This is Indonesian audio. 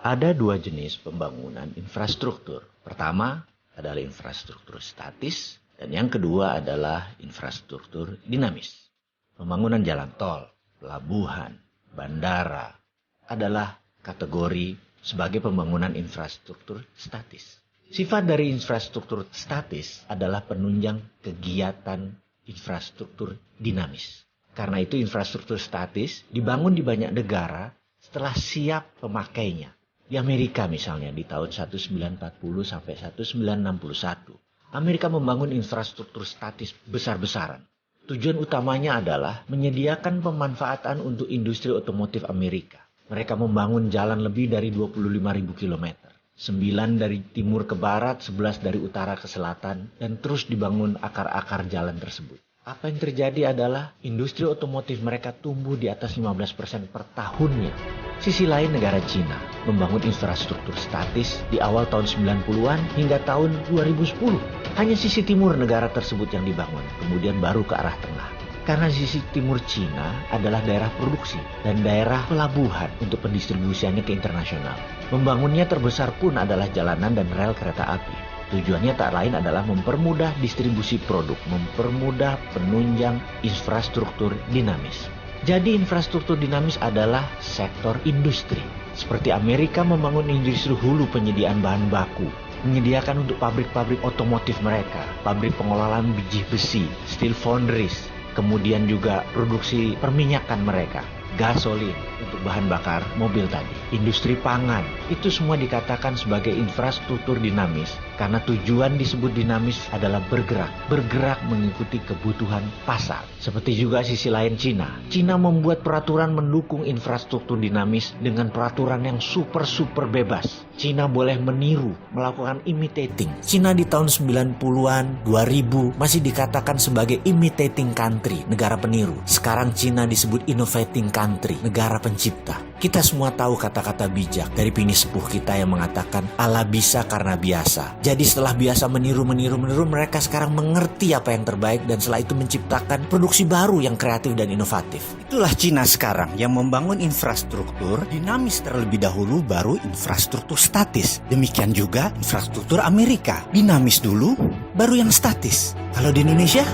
Ada dua jenis pembangunan infrastruktur. Pertama adalah infrastruktur statis, dan yang kedua adalah infrastruktur dinamis. Pembangunan jalan tol, pelabuhan, bandara adalah kategori sebagai pembangunan infrastruktur statis. Sifat dari infrastruktur statis adalah penunjang kegiatan infrastruktur dinamis. Karena itu infrastruktur statis dibangun di banyak negara setelah siap pemakainya. Di Amerika misalnya di tahun 1940 sampai 1961, Amerika membangun infrastruktur statis besar-besaran. Tujuan utamanya adalah menyediakan pemanfaatan untuk industri otomotif Amerika. Mereka membangun jalan lebih dari 25.000 km. 9 dari timur ke barat, 11 dari utara ke selatan, dan terus dibangun akar-akar jalan tersebut. Apa yang terjadi adalah industri otomotif mereka tumbuh di atas 15% per tahunnya. Sisi lain negara Cina membangun infrastruktur statis di awal tahun 90-an hingga tahun 2010. Hanya sisi timur negara tersebut yang dibangun, kemudian baru ke arah tengah. Karena sisi timur Cina adalah daerah produksi dan daerah pelabuhan untuk pendistribusiannya ke internasional. Membangunnya terbesar pun adalah jalanan dan rel kereta api. Tujuannya tak lain adalah mempermudah distribusi produk, mempermudah penunjang infrastruktur dinamis. Jadi infrastruktur dinamis adalah sektor industri. Seperti Amerika membangun industri hulu penyediaan bahan baku, menyediakan untuk pabrik-pabrik otomotif mereka, pabrik pengolahan biji besi, steel foundries, kemudian juga produksi perminyakan mereka, gasolin untuk bahan bakar mobil tadi, industri pangan, itu semua dikatakan sebagai infrastruktur dinamis karena tujuan disebut dinamis adalah bergerak mengikuti kebutuhan pasar. Seperti juga sisi lain Cina. Cina membuat peraturan mendukung infrastruktur dinamis dengan peraturan yang super bebas. Cina boleh meniru, melakukan imitating. Cina di tahun 90-an, 2000 masih dikatakan sebagai imitating country, negara peniru. Sekarang Cina disebut innovating country, negara pencipta. Kita semua tahu kata-kata bijak dari bini sepuh kita yang mengatakan Allah bisa karena biasa. Jadi setelah biasa meniru, mereka sekarang mengerti apa yang terbaik dan setelah itu menciptakan produksi baru yang kreatif dan inovatif. Itulah Cina sekarang yang membangun infrastruktur dinamis terlebih dahulu baru infrastruktur statis. Demikian juga infrastruktur Amerika. Dinamis dulu baru yang statis. Kalau di Indonesia